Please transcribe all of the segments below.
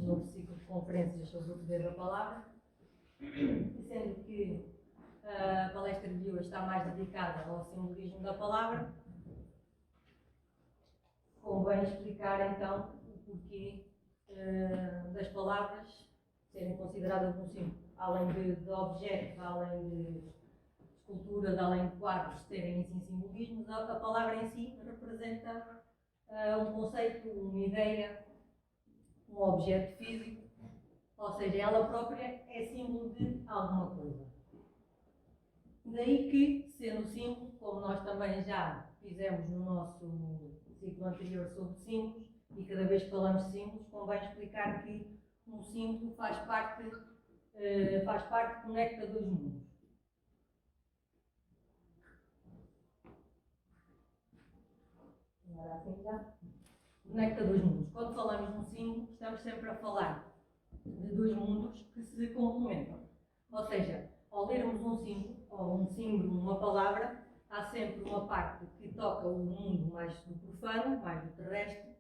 novo ciclo de conferências sobre o poder da palavra, sendo que a palestra de hoje está mais dedicada ao simbolismo da palavra. Convém explicar então o porquê das palavras serem consideradas um símbolo, além de objetos, além de esculturas, além de quadros terem em si simbolismos. A palavra em si representa um conceito, uma ideia, um objeto físico, ou seja, ela própria é símbolo de alguma coisa. Daí que, sendo símbolo, como nós também já fizemos no nosso ciclo anterior sobre símbolos, e cada vez que falamos de símbolos, convém explicar que um símbolo faz parte, conecta dois mundos. Agora assim já. Conecta dois mundos. Quando falamos de um símbolo, estamos sempre a falar de dois mundos que se complementam. Ou seja, ao lermos um símbolo, ou um símbolo, uma palavra, há sempre uma parte que toca o mundo mais do profano, mais do terrestre,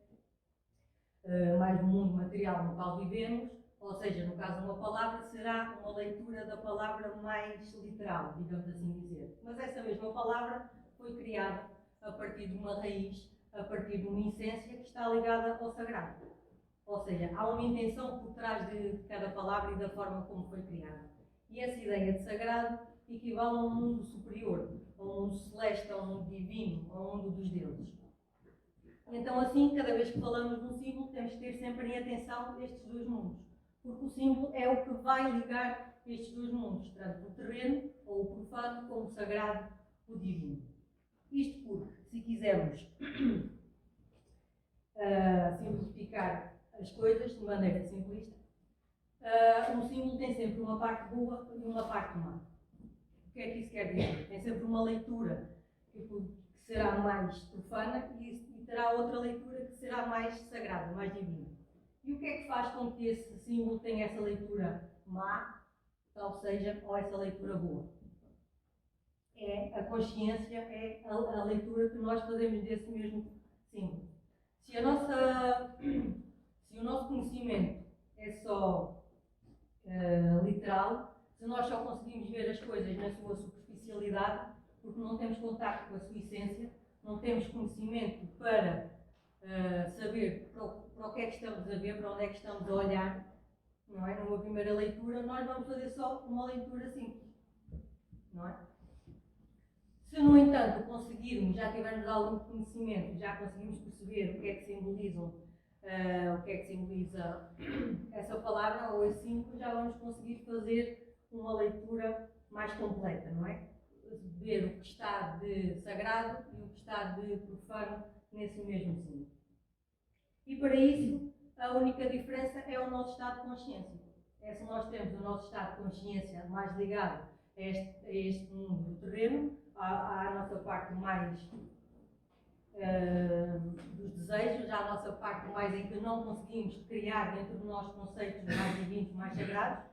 mais do mundo material no qual vivemos, ou seja, no caso de uma palavra, será uma leitura da palavra mais literal, digamos assim dizer. Mas essa mesma palavra foi criada a partir de uma raiz, a partir de uma essência que está ligada ao sagrado. Ou seja, há uma intenção por trás de cada palavra e da forma como foi criada. E essa ideia de sagrado equivale a um mundo superior, a um mundo celeste, a um mundo divino, a um mundo dos deuses. Então, assim, cada vez que falamos de um símbolo, temos que ter sempre em atenção estes dois mundos. Porque o símbolo é o que vai ligar estes dois mundos, tanto o terreno, ou o profano, como o sagrado, o divino. Isto porque, se quisermos simplificar as coisas de maneira simplista, um símbolo tem sempre uma parte boa e uma parte má. O que é que isso quer dizer? Tem sempre uma leitura que será mais profana e terá outra leitura que será mais sagrada, mais divina. E o que é que faz com que esse símbolo tenha essa leitura má, tal seja, ou essa leitura boa? É a consciência, é a leitura que nós fazemos desse mesmo símbolo. Se o nosso conhecimento é só literal, se nós só conseguimos ver as coisas na sua superficialidade, porque não temos contacto com a sua essência, não temos conhecimento para saber para o que é que estamos a ver, para onde é que estamos a olhar, não é? Numa primeira leitura, nós vamos fazer só uma leitura simples, não é? Se, no entanto, conseguirmos, já tivermos algum conhecimento, já conseguimos perceber o que é que simbolizam, o que é que simboliza essa palavra ou esse símbolo, já vamos conseguir fazer uma leitura mais completa, não é? Ver o que está de sagrado e o que está de profano nesse mesmo símbolo. E para isso, a única diferença é o nosso estado de consciência. É se nós temos o nosso estado de consciência mais ligado a este mundo do terreno, à nossa parte mais dos desejos, à nossa parte mais em que não conseguimos criar dentro de nós conceitos mais divinos, mais sagrados,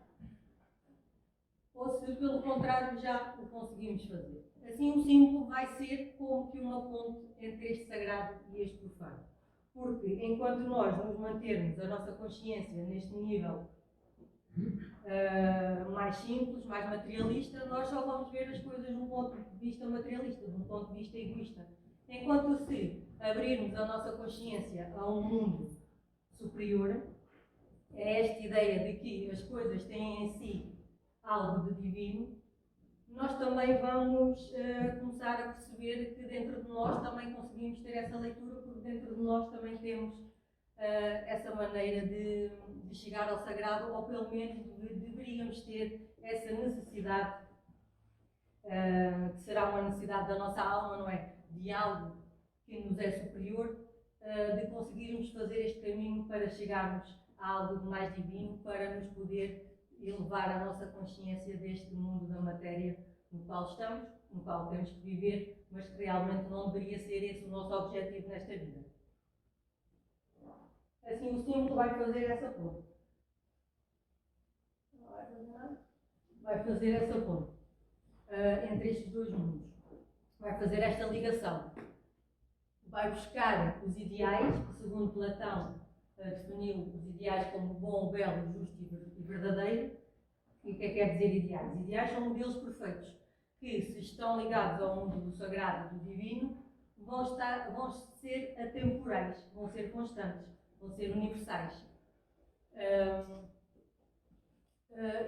ou se pelo contrário já o conseguimos fazer. Assim o símbolo vai ser como que uma ponte entre este sagrado e este profano. Porque enquanto nós nos mantermos a nossa consciência neste nível mais simples, mais materialista, nós só vamos ver as coisas de um ponto de vista materialista, de um ponto de vista egoísta. Enquanto se abrirmos a nossa consciência a um mundo superior, é esta ideia de que as coisas têm em si algo de divino, nós também vamos começar a perceber que dentro de nós também conseguimos ter essa leitura, porque dentro de nós também temos essa maneira de chegar ao sagrado, ou pelo menos deveríamos ter essa necessidade, que será uma necessidade da nossa alma, não é? De algo que nos é superior, de conseguirmos fazer este caminho para chegarmos a algo de mais divino, para nos poder elevar a nossa consciência deste mundo da matéria no qual estamos, no qual temos que viver, mas que realmente não deveria ser esse o nosso objetivo nesta vida. Assim, o símbolo vai fazer essa ponte. Não vai fazer nada? Vai fazer essa ponte entre estes dois mundos. Vai fazer esta ligação. Vai buscar os ideais que, segundo Platão, definiu os ideais como bom, belo, justo e verdadeiro. E o que é que quer dizer ideais? Ideais são modelos perfeitos, que se estão ligados ao mundo do sagrado e do divino, vão ser atemporais, vão ser constantes, vão ser universais.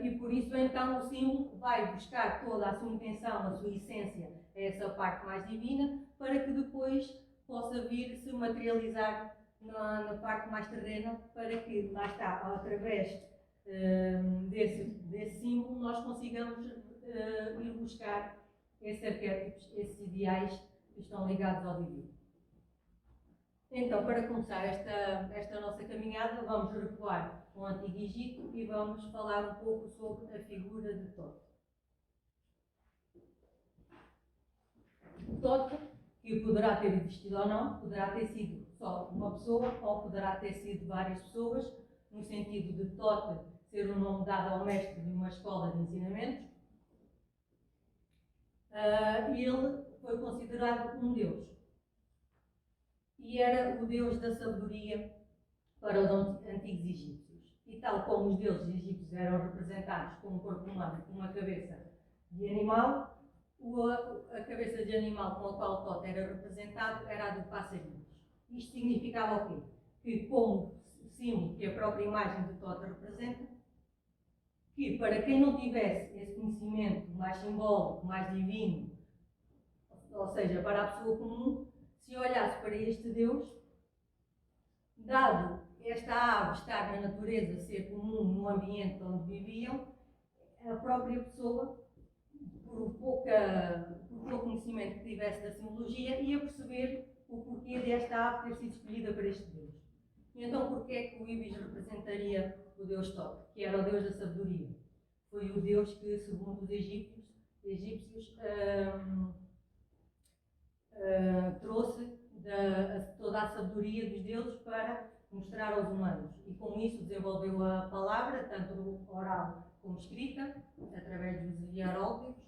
E por isso então o símbolo vai buscar toda a sua intenção, a sua essência, a essa parte mais divina, para que depois possa vir se materializar na parte mais terrena, para que, lá está, através desse símbolo, nós consigamos ir buscar esses arquétipos, esses ideais que estão ligados ao divino. Então, para começar esta nossa caminhada, vamos recuar ao Antigo Egito e vamos falar um pouco sobre a figura de Thoth. Thoth, que poderá ter existido ou não, poderá ter sido só uma pessoa ou poderá ter sido várias pessoas, no sentido de Thoth ser o nome dado ao mestre de uma escola de ensinamentos. Ele foi considerado um deus. E era o deus da sabedoria para os antigos egípcios. E tal como os deuses egípcios eram representados com um corpo humano com uma cabeça de animal, a cabeça de animal com a qual Thoth era representado era a do passarinho. Isto significava o quê? Que, como símbolo que a própria imagem de Thoth representa, que para quem não tivesse esse conhecimento mais simbólico, mais divino, ou seja, para a pessoa comum, se olhasse para este Deus, dado esta ave estar na natureza, ser comum no ambiente onde viviam, a própria pessoa, por pouco conhecimento que tivesse da simbologia, ia perceber o porquê desta ave ter sido escolhida para este Deus. E então, porquê é que o Ibis representaria o Deus Thoth, que era o Deus da sabedoria? Foi o Deus que, segundo os egípcios trouxe toda a sabedoria dos deuses para mostrar aos humanos. E com isso desenvolveu a palavra, tanto oral como escrita, através dos hieróglifos,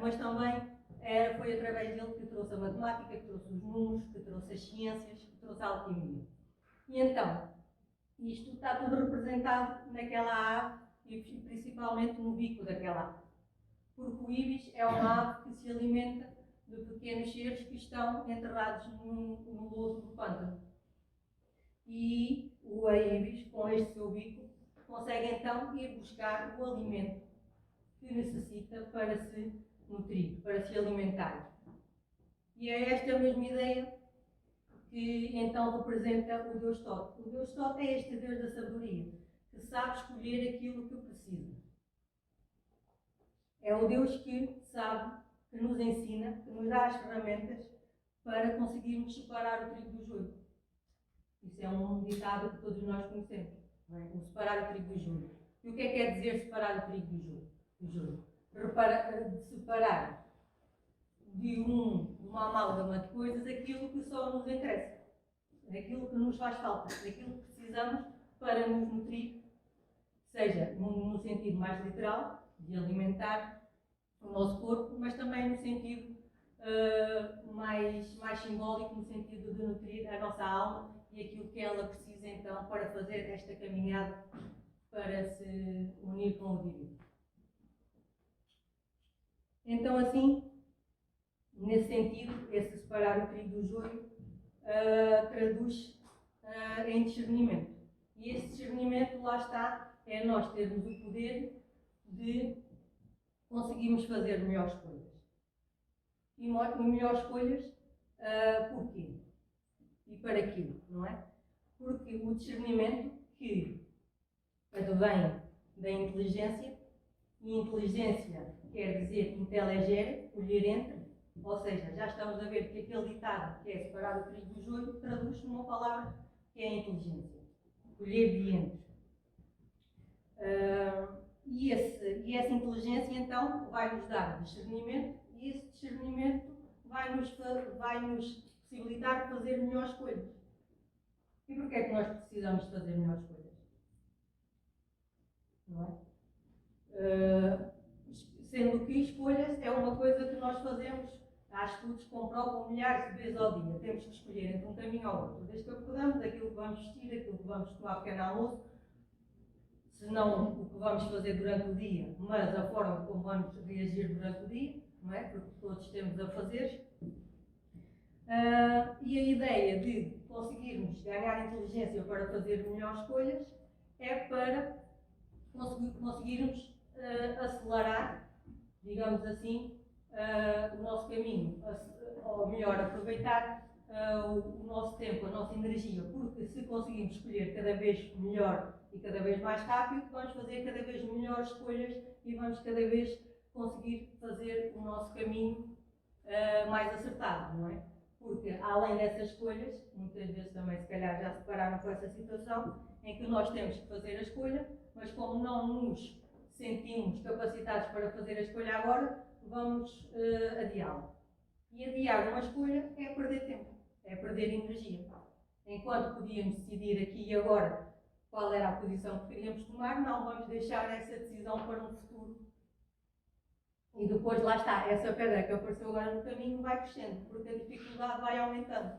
mas também foi através dele que trouxe a matemática, que trouxe os números, que trouxe as ciências, que trouxe a alquimia. E então, isto está tudo representado naquela ave e principalmente no bico daquela ave. Porque o Ibis é uma ave que se alimenta de pequenos seres que estão enterrados no lodo do pântano. E o Ibis, com este seu bico, consegue então ir buscar o alimento que necessita para se nutrir, para se alimentar. E é esta mesma ideia que então representa o Deus Thoth. O Deus Thoth é este Deus da sabedoria, que sabe escolher aquilo que precisa. É o Deus que sabe, que nos ensina, que nos dá as ferramentas para conseguirmos separar o trigo do joio. Isso é um ditado que todos nós conhecemos, não é? O separar o trigo do joio. E o que é que quer dizer separar o trigo do joio? Separar de uma amálgama de coisas aquilo que só nos interessa, aquilo que nos faz falta, aquilo que precisamos para nos nutrir, seja no sentido mais literal, de alimentar o nosso corpo, mas também no sentido mais simbólico, no sentido de nutrir a nossa alma e aquilo que ela precisa então para fazer esta caminhada para se unir com o divino. Então assim, nesse sentido, esse separar o trigo do joio traduz em discernimento. E esse discernimento, lá está, é nós termos o poder de conseguirmos fazer melhores escolhas. E melhores escolhas, porquê? E para quê, não é? Porque o discernimento que advém da inteligência, e inteligência quer dizer inteligere, colher entre, ou seja, já estamos a ver que aquele ditado que é separar o trigo do joio traduz-se numa palavra que é a inteligência, colher de entre. E essa inteligência então vai nos dar discernimento e esse discernimento vai nos possibilitar fazer melhores escolhas. E porquê é que nós precisamos de fazer melhores escolhas? Não é? Sendo que escolhas é uma coisa que nós fazemos há estudos que comprovam milhares de vezes ao dia. Temos que escolher entre um caminho ou outro. Desde que acordamos, aquilo que vamos vestir, aquilo que vamos tomar pequeno almoço, se não o que vamos fazer durante o dia, mas a forma como vamos reagir durante o dia, não é? Porque todos temos a fazer. E a ideia de conseguirmos ganhar inteligência para fazer melhores escolhas é para conseguirmos acelerar, digamos assim, o nosso caminho, ou melhor, aproveitar o nosso tempo, a nossa energia, porque se conseguimos escolher cada vez melhor e cada vez mais rápido, vamos fazer cada vez melhores escolhas e vamos cada vez conseguir fazer o nosso caminho mais acertado, não é? Porque, além dessas escolhas, muitas vezes também se calhar já se depararam com essa situação, em que nós temos que fazer a escolha, mas como não nos sentimos capacitados para fazer a escolha agora, vamos adiá-la. E adiar uma escolha é perder tempo, é perder energia. Enquanto podíamos decidir aqui e agora qual era a posição que queríamos tomar, não vamos deixar essa decisão para um futuro. E depois, lá está, essa pedra que apareceu agora no caminho vai crescendo, porque a dificuldade vai aumentando,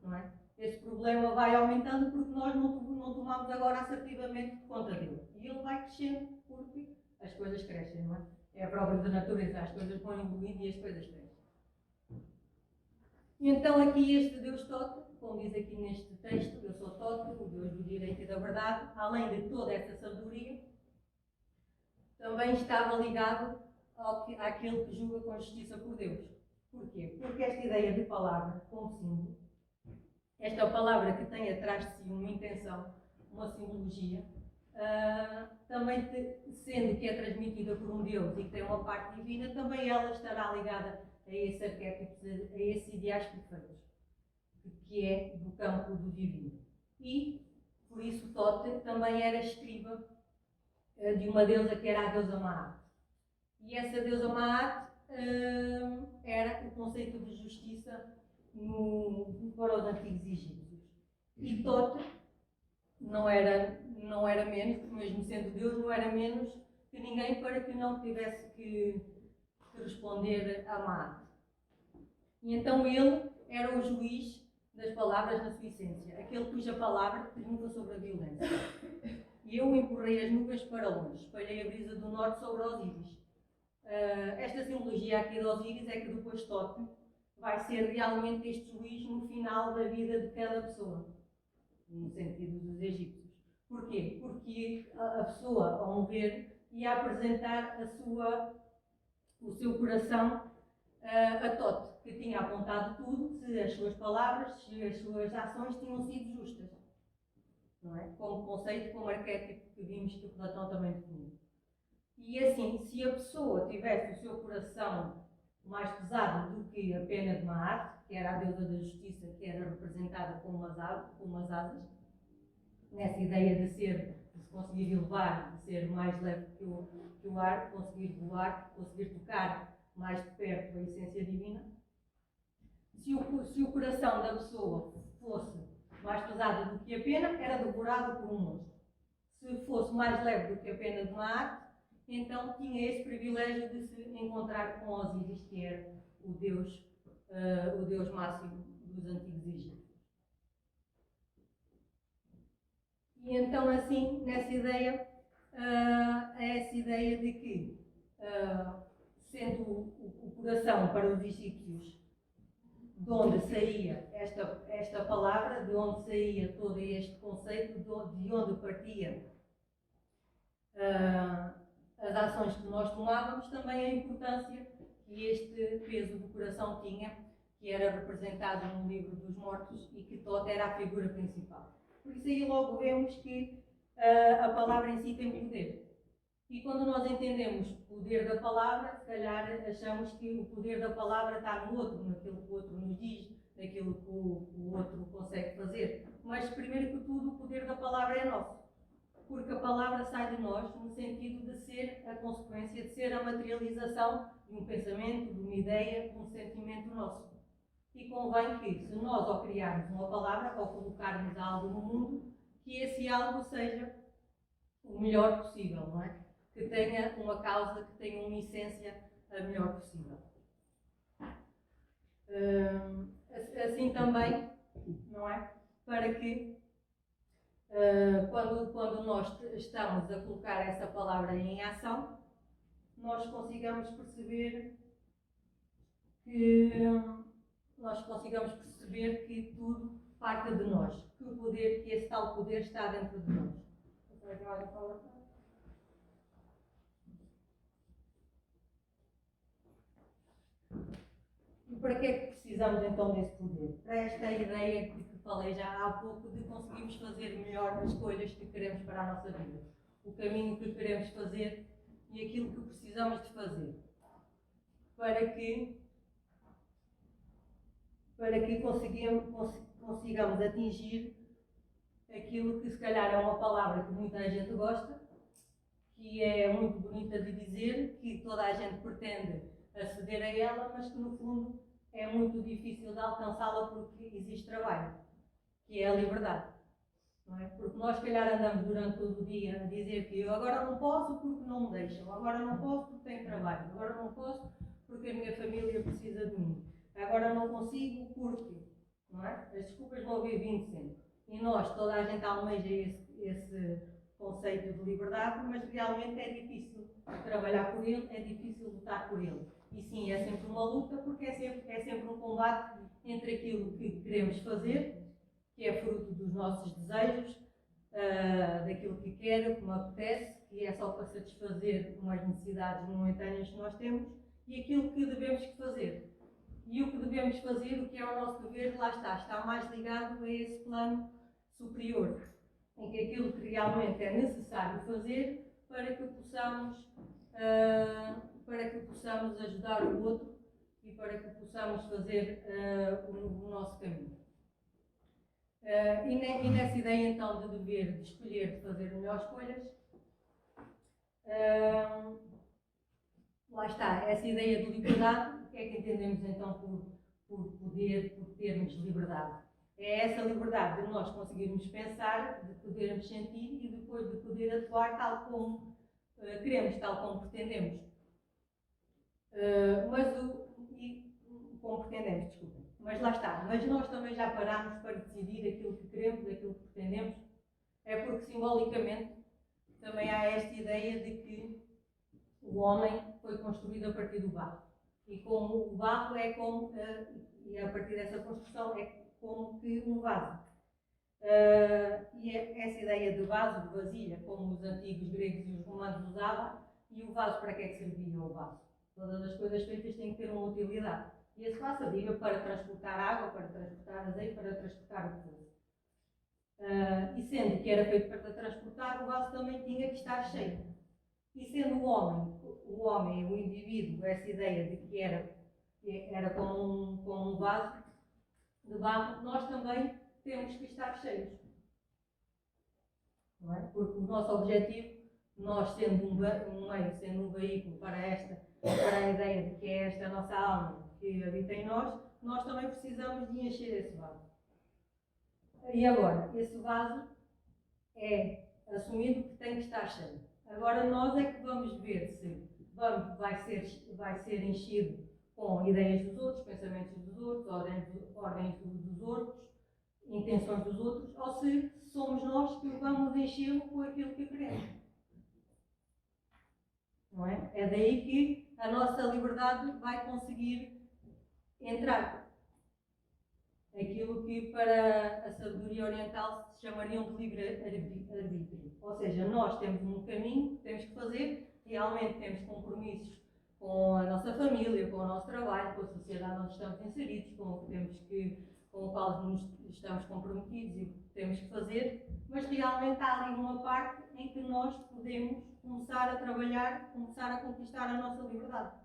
não é? Esse problema vai aumentando porque nós não tomamos agora assertivamente conta dele. E ele vai crescendo porque as coisas crescem, não é? É a própria da natureza, as coisas vão evoluindo e as coisas crescem. E então aqui este Deus Tote, como diz aqui neste texto, eu sou Tote, o Deus do direito e da verdade, além de toda essa sabedoria, também estava ligado àquele que julga com justiça por Deus. Porquê? Porque esta ideia de palavra como símbolo, esta palavra que tem atrás de si uma intenção, uma simbologia, também sendo que é transmitida por um Deus e que tem uma parte divina, também ela estará ligada a esse arquétipo, a esses ideais perfeitos, que é do campo do divino. E, por isso, Tote também era escriba de uma deusa que era a deusa Maat. E essa deusa Maat era o conceito de justiça para os antigos egípcios. E Tote não era menos, mesmo sendo Deus, não era menos que ninguém para que não tivesse que responder a Maat. E então ele era o juiz das palavras na sua essência, aquele cuja palavra triunfa sobre a violência. E eu empurrei as nuvens para longe, espalhei a brisa do norte sobre Osíris. Esta simbologia aqui de Osíris é que depois Tote vai ser realmente este juiz no final da vida de cada pessoa, no sentido dos egípcios. Porquê? Porque a pessoa, ao mover, ia apresentar o seu coração a Tote, que tinha apontado tudo, se as suas palavras, se as suas ações tinham sido justas. Não é? Como conceito, como arquétipo que vimos que o Platão também definiu. E assim, se a pessoa tivesse o seu coração mais pesado do que a pena de Maat, que era a deusa da justiça, que era representada com umas asas, nessa ideia de se conseguir elevar, de ser mais leve que o ar, conseguir voar, conseguir tocar mais de perto a essência divina, se o coração da pessoa fosse mais pesado do que a pena, era devorado por um monstro. Se fosse mais leve do que a pena de Maat, então tinha esse privilégio de se encontrar com Osíris, que era o Deus máximo dos antigos egípcios. E então, assim, nessa ideia, essa ideia de que, sendo o coração para os egípcios de onde saía esta palavra, de onde saía todo este conceito, de onde partia as ações que nós tomávamos, também a importância que este peso do coração tinha, que era representado no livro dos mortos e que Tote era a figura principal. Por isso aí logo vemos que a palavra em si tem poder. E quando nós entendemos o poder da palavra, se calhar achamos que o poder da palavra está no outro, naquilo que o outro nos diz, naquilo que o outro consegue fazer. Mas, primeiro que tudo, o poder da palavra é nosso. Porque a palavra sai de nós no sentido de ser a consequência, de ser a materialização de um pensamento, de uma ideia, de um sentimento nosso. E convém que, se nós ao criarmos uma palavra, ou colocarmos algo no mundo, que esse algo seja o melhor possível, não é? Que tenha uma causa, que tenha uma essência a melhor possível. Assim também, não é? Para que quando nós estamos a colocar essa palavra em ação, nós consigamos perceber que tudo parte de nós, que esse tal poder está dentro de nós. E para que é que precisamos então desse poder? Para esta ideia que falei já há pouco de conseguirmos fazer melhor as escolhas que queremos para a nossa vida, o caminho que queremos fazer e aquilo que precisamos de fazer para que consigamos atingir aquilo que se calhar é uma palavra que muita gente gosta, que é muito bonita de dizer, que toda a gente pretende aceder a ela, mas que no fundo é muito difícil de alcançá-la porque existe trabalho, que é a liberdade. Não é? Porque nós se calhar andamos durante todo o dia a dizer que eu agora não posso porque não me deixam, agora não posso porque tenho trabalho, agora não posso porque a minha família precisa de mim, agora não consigo porque, não é? As desculpas vão vir vindo sempre. E nós, toda a gente almeja esse conceito de liberdade, mas realmente é difícil trabalhar por ele, é difícil lutar por ele. E sim, é sempre uma luta porque é sempre um combate entre aquilo que queremos fazer, que é fruto dos nossos desejos, daquilo que quero, que me apetece, que é só para satisfazer umas necessidades momentâneas que nós temos, e aquilo que devemos fazer. E o que devemos fazer, o que é o nosso dever, lá está mais ligado a esse plano superior, em que aquilo que realmente é necessário fazer para que possamos ajudar o outro e para que possamos fazer o nosso caminho. E nessa ideia então de dever, de escolher, de fazer melhores escolhas, lá está, essa ideia de liberdade, o que é que entendemos então por poder, por termos liberdade? É essa liberdade de nós conseguirmos pensar, de podermos sentir e depois de poder atuar tal como queremos, tal como pretendemos. Como pretendemos, desculpem. Mas lá está, mas nós também já parámos para decidir aquilo que queremos, aquilo que pretendemos. É porque simbolicamente também há esta ideia de que o homem foi construído a partir do barro. E como o barro é como, e a partir dessa construção é como que um vaso. E essa ideia de vaso, de vasilha, como os antigos gregos e os romanos usavam, e o vaso, para que é que servia o vaso? Todas as coisas feitas têm que ter uma utilidade. E esse vaso servia para transportar água, para transportar azeite, para transportar o que fosse. E sendo que era feito para transportar, o vaso também tinha que estar cheio. E sendo o homem, o indivíduo, essa ideia de que era como um vaso de barro, nós também temos que estar cheios. Não é? Porque o nosso objetivo, nós sendo um meio, sendo um veículo para a ideia de que é esta a nossa alma que habita em nós também precisamos de encher esse vaso. E agora, esse vaso é assumido que tem que estar cheio. Agora nós é que vamos ver se vai ser enchido com ideias dos outros, pensamentos dos outros, ordens dos outros, intenções dos outros, ou se somos nós que vamos enchê-lo com aquilo que queremos. Não é? É daí que a nossa liberdade vai conseguir entrar. Aquilo que para a sabedoria oriental se chamariam de livre-arbítrio. Ou seja, nós temos um caminho que temos que fazer, realmente temos compromissos com a nossa família, com o nosso trabalho, com a sociedade onde estamos inseridos, com o qual nos estamos comprometidos e o que temos que fazer, mas realmente há ali uma parte em que nós podemos começar a trabalhar, começar a conquistar a nossa liberdade.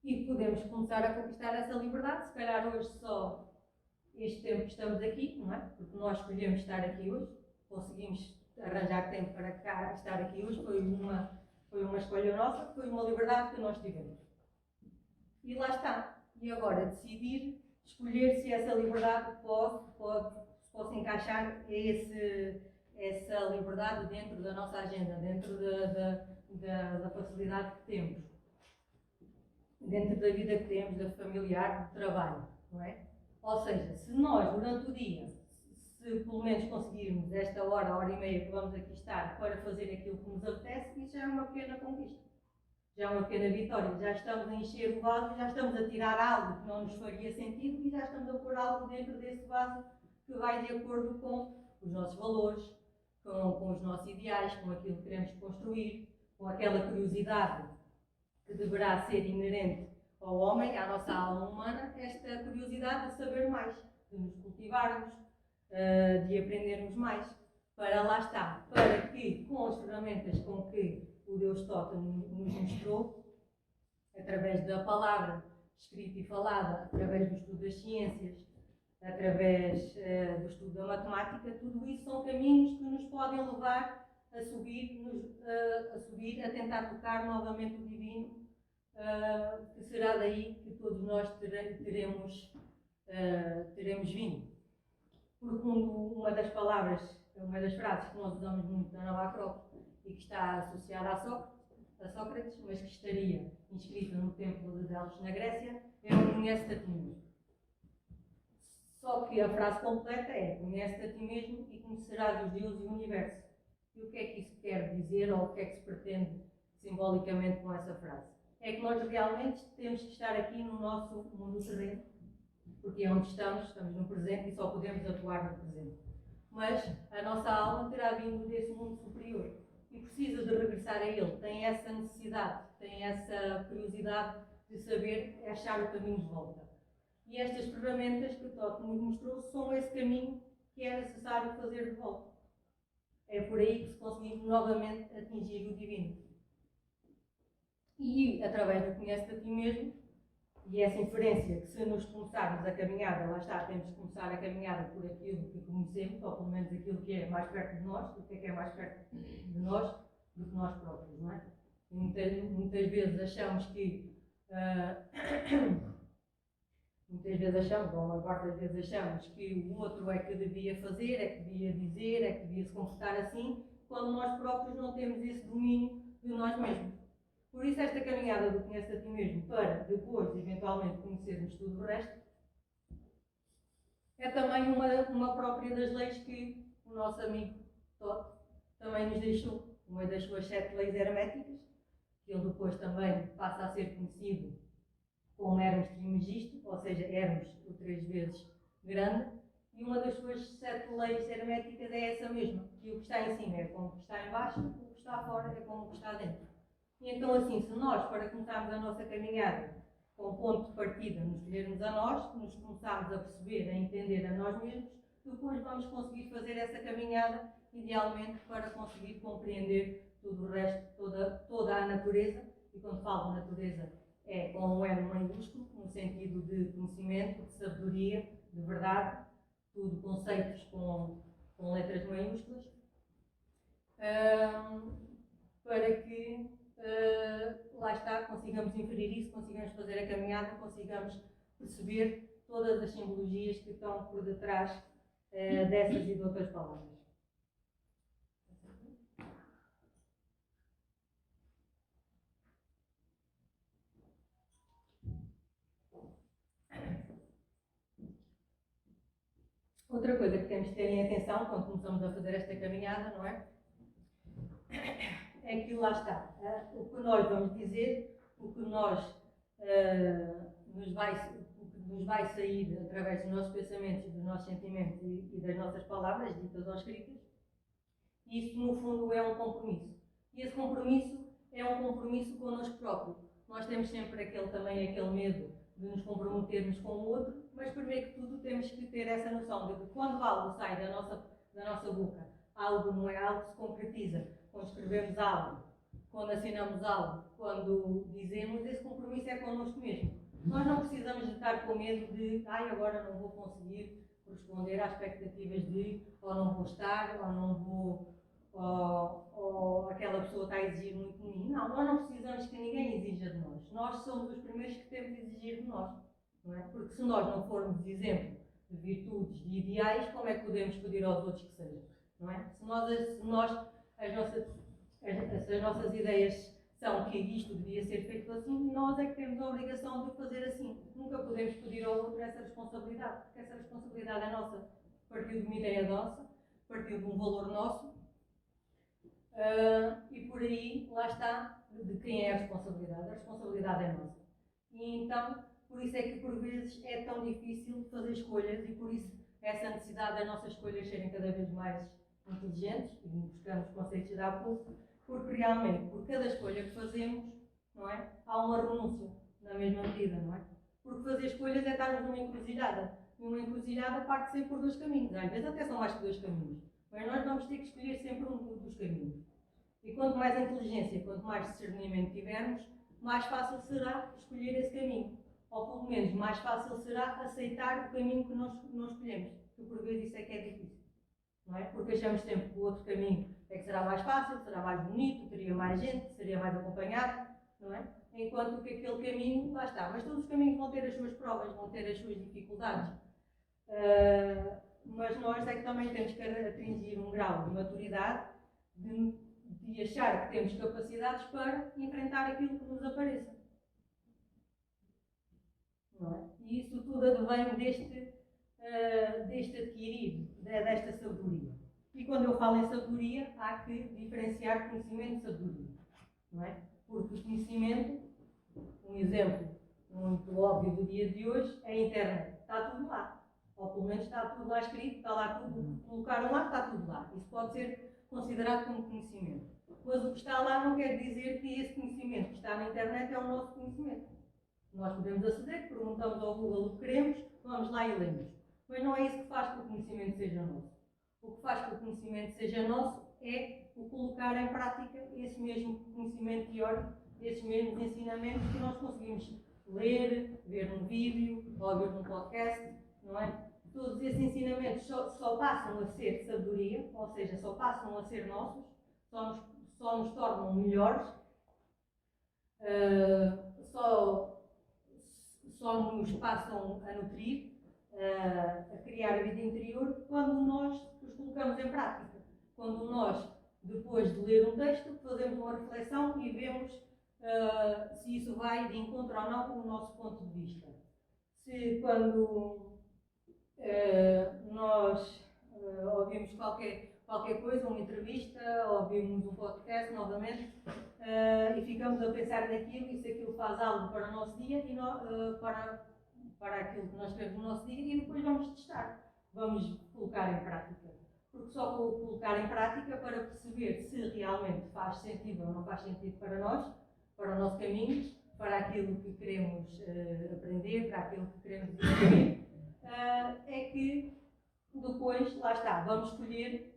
E podemos começar a conquistar essa liberdade, se calhar hoje só este tempo que estamos aqui, não é? Porque nós escolhemos estar aqui hoje, conseguimos arranjar tempo para cá, estar aqui hoje, foi uma escolha nossa, foi uma liberdade que nós tivemos. E lá está. E agora decidir, escolher se essa liberdade pode encaixar essa liberdade dentro da nossa agenda, dentro da facilidade que temos. dentro da vida que temos, da familiar, do trabalho, não é? Ou seja, se nós, durante o dia, se pelo menos conseguirmos esta hora e meia que vamos aqui estar para fazer aquilo que nos apetece, isso já é uma pequena conquista. Já é uma pequena vitória. Já estamos a encher o vaso, já estamos a tirar algo que não nos faria sentido e já estamos a pôr algo dentro desse vaso que vai de acordo com os nossos valores, com os nossos ideais, com aquilo que queremos construir, com aquela curiosidade que deverá ser inerente ao homem, à nossa alma humana, esta curiosidade de saber mais, de nos cultivarmos, de aprendermos mais, para lá está, para que com as ferramentas com que o Deus Tota nos mostrou, através da palavra escrita e falada, através do estudo das ciências, através do estudo da matemática, tudo isso são caminhos que nos podem levar a subir, a tentar tocar novamente o divino, que será daí que todos nós teremos vindo. Porque uma das palavras, uma das frases que nós usamos muito na Nova Acrópole e que está associada a Sócrates, mas que estaria inscrita no templo de Delos na Grécia, é o conhece-te a ti mesmo. Só que a frase completa é conhece-te a ti mesmo e conhecerás os deuses e o universo. E o que é que isso quer dizer ou o que é que se pretende simbolicamente com essa frase? É que nós realmente temos que estar aqui no nosso mundo terreno, porque é onde estamos no presente e só podemos atuar no presente. Mas a nossa alma terá vindo desse mundo superior e precisa de regressar a ele. Tem essa necessidade, tem essa curiosidade de saber achar o caminho de volta. E estas ferramentas que o Tote nos mostrou são esse caminho que é necessário fazer de volta. É por aí que se conseguimos novamente atingir o divino. E através do conhece-te a ti mesmo, e essa inferência que se nos começarmos a caminhada, lá está, temos que começar a caminhada por aquilo que conhecemos, ou pelo menos aquilo que é mais perto de nós, o que é mais perto de nós do que nós próprios, não é? E muitas vezes achamos que muitas vezes achamos, ou uma parte das vezes achamos que o outro é que devia fazer, é que devia dizer, é que devia se comportar assim, quando nós próprios não temos esse domínio de nós mesmos. Por isso esta caminhada do conhece a ti mesmo, para depois, eventualmente, conhecermos tudo o resto, é também uma própria das leis que o nosso amigo Todd também nos deixou. Uma das suas 7 leis herméticas, que ele depois também passa a ser conhecido como Hermes Trismegisto, ou seja, Hermes o 3 vezes grande, e uma das suas 7 leis herméticas é essa mesma, que o que está em cima é como o que está em baixo, o que está fora é como o que está dentro. E então assim, se nós, para começarmos a nossa caminhada com ponto de partida, nos escolhermos a nós, nos começarmos a perceber, a entender a nós mesmos, depois vamos conseguir fazer essa caminhada, idealmente, para conseguir compreender tudo o resto, toda a natureza, e quando falo de natureza é com um N maiúsculo, no sentido de conhecimento, de sabedoria, de verdade, tudo conceitos com letras maiúsculas, para que lá está, consigamos inferir isso, consigamos fazer a caminhada, consigamos perceber todas as simbologias que estão por detrás dessas e de outras palavras. Outra coisa que temos que ter em atenção quando começamos a fazer esta caminhada, não é? É que lá está, o que nós vamos dizer, o que nos vai sair através dos nossos pensamentos, dos nossos sentimentos e das nossas palavras, ditas ou escritas, isso no fundo é um compromisso. E esse compromisso é um compromisso connosco próprio. Nós temos sempre aquele medo de nos comprometermos com o outro, mas primeiro que tudo temos que ter essa noção de que quando algo sai da nossa boca, algo não é algo que se concretiza. Quando escrevemos algo, quando assinamos algo, quando dizemos, esse compromisso é connosco mesmo. Nós não precisamos de estar com medo de agora não vou conseguir corresponder às expectativas de, ou não vou estar, ou não vou, ou aquela pessoa está a exigir muito de mim. Não, nós não precisamos que ninguém exija de nós. Nós somos os primeiros que temos de exigir de nós. Não é? Porque se nós não formos exemplo de virtudes, de ideais, como é que podemos pedir aos outros que sejam? Não é? Se as nossas ideias são que isto devia ser feito assim, nós é que temos a obrigação de fazer assim. Nunca podemos pedir ao outro essa responsabilidade, porque essa responsabilidade é nossa. Partiu de uma ideia nossa, partiu de um valor nosso, e por aí, lá está, de quem é a responsabilidade. A responsabilidade é nossa. E então, por isso é que por vezes é tão difícil fazer escolhas e por isso essa necessidade das nossas escolhas serem cada vez mais inteligentes, e buscamos conceitos de há pouco, porque realmente, por cada escolha que fazemos, não é? Há uma renúncia, na mesma medida, não é? Porque fazer escolhas é estarmos numa encruzilhada. E uma encruzilhada parte sempre por dois caminhos. Às vezes até são mais que dois caminhos. Mas nós vamos ter que escolher sempre um dos caminhos. E quanto mais inteligência, quanto mais discernimento tivermos, mais fácil será escolher esse caminho. Ou pelo menos mais fácil será aceitar o caminho que nós escolhemos. Porque por vezes isso é que é difícil. Não é? Porque achamos sempre que o outro caminho é que será mais fácil, será mais bonito, teria mais gente, seria mais acompanhado, não é? Enquanto que aquele caminho, lá está. Mas todos os caminhos vão ter as suas provas, vão ter as suas dificuldades. Mas nós é que também temos que atingir um grau de maturidade de achar que temos capacidades para enfrentar aquilo que nos apareça. Não é? E isso tudo advém deste adquirir, desta sabedoria. E quando eu falo em sabedoria, há que diferenciar conhecimento de sabedoria. Não é? Porque o conhecimento, um exemplo muito óbvio do dia de hoje, é a internet. Está tudo lá. Ou pelo menos está tudo lá escrito, está lá tudo, colocaram lá, está tudo lá. Isso pode ser considerado como conhecimento. Mas o que está lá não quer dizer que esse conhecimento que está na internet é o nosso conhecimento. Nós podemos aceder, perguntamos ao Google o que queremos, vamos lá e lemos. Mas não é isso que faz com que o conhecimento seja nosso. O que faz com que o conhecimento seja nosso é o colocar em prática esse mesmo conhecimento teórico, esses mesmos ensinamentos que nós conseguimos ler, ver num vídeo, ou ver num podcast, não é? Todos esses ensinamentos só passam a ser sabedoria, ou seja, só passam a ser nossos, só nos tornam melhores, só nos passam a nutrir, a criar a vida interior, quando nós os colocamos em prática. Quando nós, depois de ler um texto, fazemos uma reflexão e vemos se isso vai de encontro ou não com o nosso ponto de vista. Se quando nós ouvimos qualquer coisa, uma entrevista, ouvimos um podcast novamente, e ficamos a pensar naquilo e se aquilo faz algo para o nosso dia e para aquilo que nós temos no nosso dia e depois vamos testar, vamos colocar em prática. Porque só colocar em prática para perceber se realmente faz sentido ou não faz sentido para nós, para o nosso caminho, para aquilo que queremos aprender, para aquilo que queremos desenvolver, é que depois, lá está, vamos escolher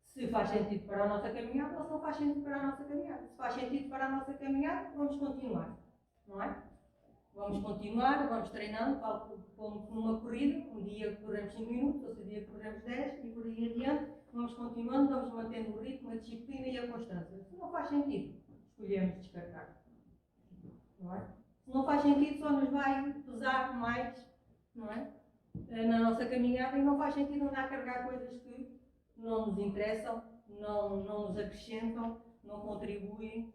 se faz sentido para a nossa caminhada ou se não faz sentido para a nossa caminhada. Se faz sentido para a nossa caminhada, vamos continuar, não é? Vamos continuar, vamos treinando, como numa corrida, um dia corremos 5 minutos, outro dia corremos 10 e por aí adiante, vamos continuando, vamos mantendo o ritmo, a disciplina e a constância. Se não faz sentido, escolhemos descartar, não é? Se não faz sentido, só nos vai pesar mais, não é? Na nossa caminhada e não faz sentido andar a carregar coisas que não nos interessam, não nos acrescentam, não contribuem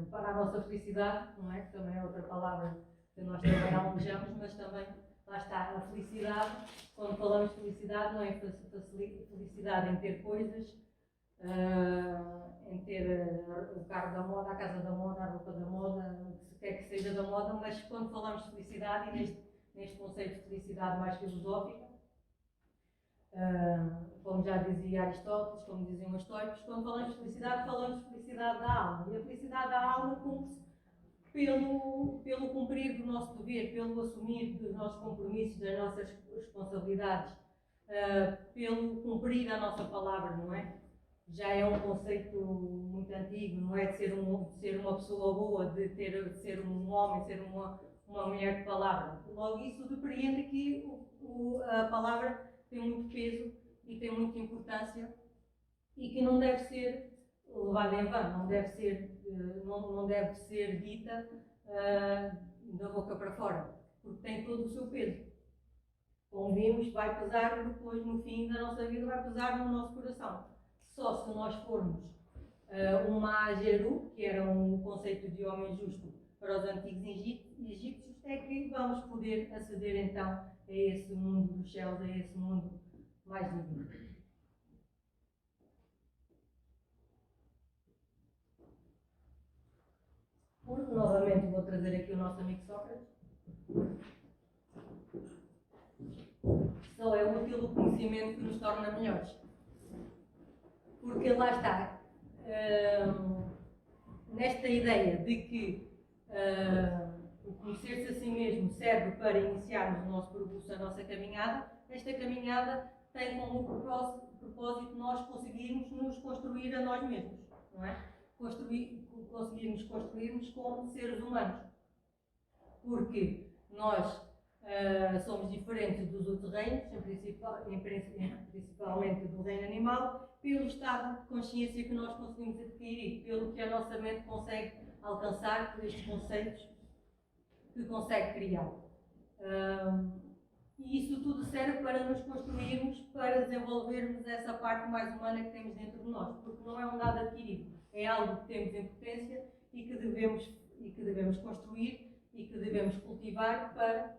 para a nossa felicidade, não é? Que também é outra palavra que nós também almejamos, mas também, lá está, a felicidade, quando falamos de felicidade, não é felicidade em ter coisas, em ter o carro da moda, a casa da moda, a roupa da moda, o que quer que seja da moda, mas quando falamos de felicidade e neste conceito de felicidade mais filosófica, como já dizia Aristóteles, como diziam os estoicos, quando falamos de felicidade da alma. E a felicidade da alma cumpre-se pelo cumprir do nosso dever, pelo assumir dos nossos compromissos, das nossas responsabilidades, pelo cumprir a nossa palavra, não é? Já é um conceito muito antigo, não é? De ser uma pessoa boa, de ser um homem, ser uma mulher de palavra. Logo, isso depreende que a palavra tem muito peso e tem muita importância e que não deve ser levada em vão, não deve ser dita da boca para fora, porque tem todo o seu peso. Como vimos, vai pesar depois, no fim da nossa vida, vai pesar no nosso coração. Só se nós formos uma Ageru, que era um conceito de homem justo para os antigos egípcios, é que vamos poder aceder então a esse mundo dos céus, a esse mundo mais divino. Porque, novamente, vou trazer aqui o nosso amigo Sócrates. Só é útil o conhecimento que nos torna melhores. Porque lá está, nesta ideia de que o conhecer-se a si mesmo serve para iniciarmos o nosso percurso, a nossa caminhada, esta caminhada tem como propósito nós conseguirmos nos construir a nós mesmos, não é? Conseguirmos construirmos como seres humanos. Porque nós somos diferentes dos outros reinos, principalmente do reino animal, pelo estado de consciência que nós conseguimos adquirir, pelo que a nossa mente consegue alcançar, por estes conceitos que consegue criar. E isso tudo serve para nos construirmos, para desenvolvermos essa parte mais humana que temos dentro de nós, porque não é um dado adquirido, é algo que temos em potência e que devemos construir e que devemos cultivar para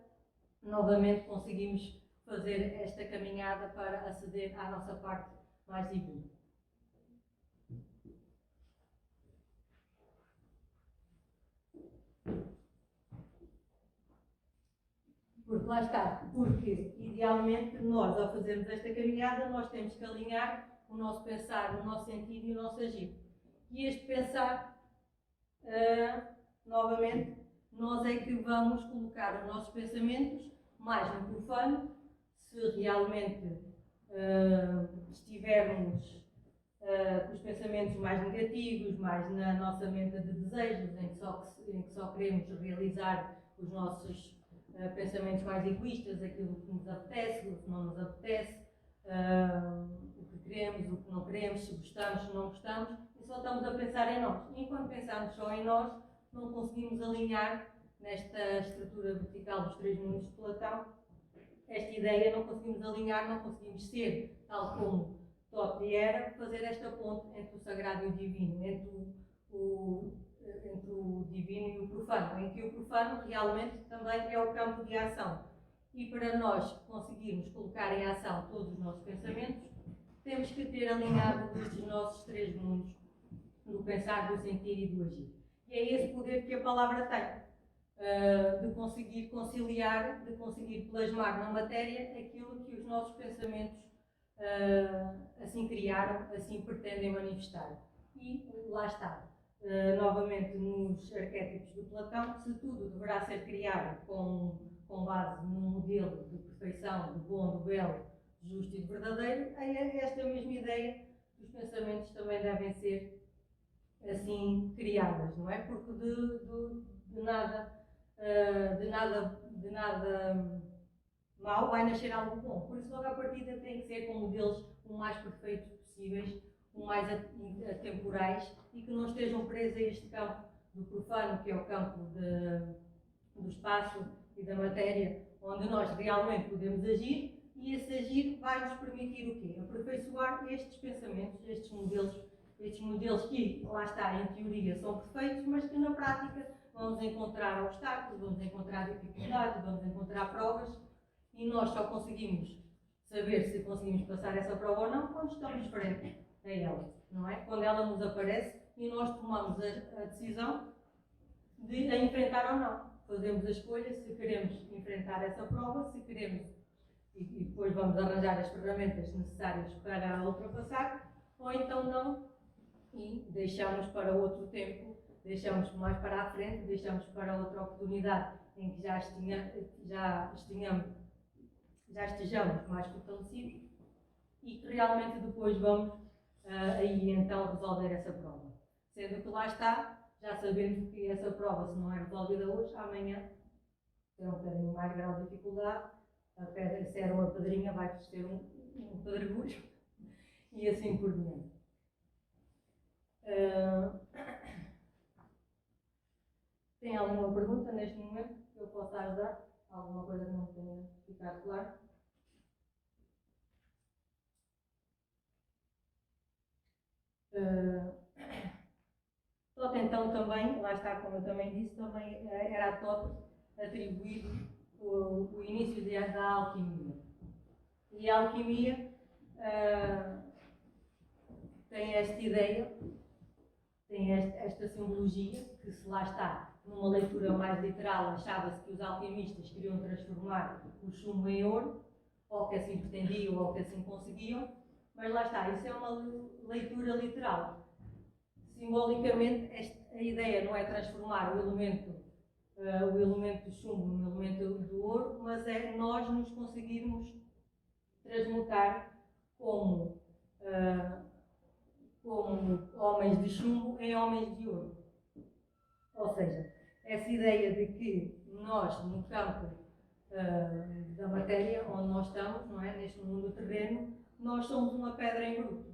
novamente conseguirmos fazer esta caminhada para aceder à nossa parte mais divina. Porque lá está, porque idealmente nós, ao fazermos esta caminhada, nós temos que alinhar o nosso pensar, o nosso sentido e o nosso agir. E este pensar, novamente, nós é que vamos colocar os nossos pensamentos mais no profano, se realmente estivermos com os pensamentos mais negativos, mais na nossa mente de desejos, em que só queremos realizar os nossos pensamentos mais egoístas, aquilo que nos apetece, o que não nos apetece, o que queremos, o que não queremos, se gostamos, se não gostamos, e só estamos a pensar em nós. E enquanto pensamos só em nós, não conseguimos alinhar nesta estrutura vertical dos três mundos de Platão, esta ideia, não conseguimos alinhar, não conseguimos ser, tal como Totti era, fazer esta ponte entre o sagrado e o divino, entre o divino e o profano, em que o profano realmente também é o campo de ação. E para nós conseguirmos colocar em ação todos os nossos pensamentos, temos que ter alinhado estes nossos três mundos, do pensar, do sentir e do agir. E é esse poder que a palavra tem, de conseguir conciliar, de conseguir plasmar na matéria aquilo que os nossos pensamentos assim criaram, assim pretendem manifestar. E lá está, novamente nos arquétipos do Platão, se tudo deverá ser criado com base num modelo de perfeição, do bom, do belo, justo e verdadeiro, é esta mesma ideia dos pensamentos também devem ser assim criadas, não é? Porque de nada mal vai nascer algo bom. Por isso, logo à partida, tem que ser com modelos o mais perfeitos possíveis, o mais atemporais e que não estejam presos a este campo do profano, que é o campo do espaço e da matéria, onde nós realmente podemos agir, e esse agir vai nos permitir o quê? Aperfeiçoar estes pensamentos, estes modelos que, lá está, em teoria são perfeitos, mas que na prática vamos encontrar obstáculos, vamos encontrar dificuldades, vamos encontrar provas, e nós só conseguimos saber se conseguimos passar essa prova ou não quando estamos frente a ela, não é? Quando ela nos aparece e nós tomamos a decisão de a enfrentar ou não. Fazemos a escolha se queremos enfrentar essa prova, se queremos, e depois vamos arranjar as ferramentas necessárias para a ultrapassar, ou então não, e deixamos para outro tempo, deixamos mais para a frente, deixamos para outra oportunidade em que já estejamos mais fortalecidos e que realmente depois vamos aí então resolver essa prova. Sendo que lá está, já sabendo que essa prova, se não é resolvida hoje, amanhã tem um bocadinho mais grau de dificuldade, a pedra, se era uma pedrinha, vai ser um pedregulho e assim por diante. Tem alguma pergunta neste momento que eu possa ajudar? Alguma coisa que não tenha ficado claro? Tot então também, lá está, como eu também disse, também era a Tot atribuído o início da alquimia. E a alquimia tem esta ideia, tem esta simbologia, que se lá está, numa leitura mais literal, achava-se que os alquimistas queriam transformar o chumbo em ouro, ou que assim pretendiam, ou que assim conseguiam, mas lá está, isso é uma leitura literal. Simbolicamente, a ideia não é transformar o elemento do chumbo no elemento do ouro, mas é nós nos conseguirmos transmutar como homens de chumbo em homens de ouro. Ou seja, essa ideia de que nós, no campo da matéria, onde nós estamos, não é? Neste mundo terreno, nós somos uma pedra em bruto.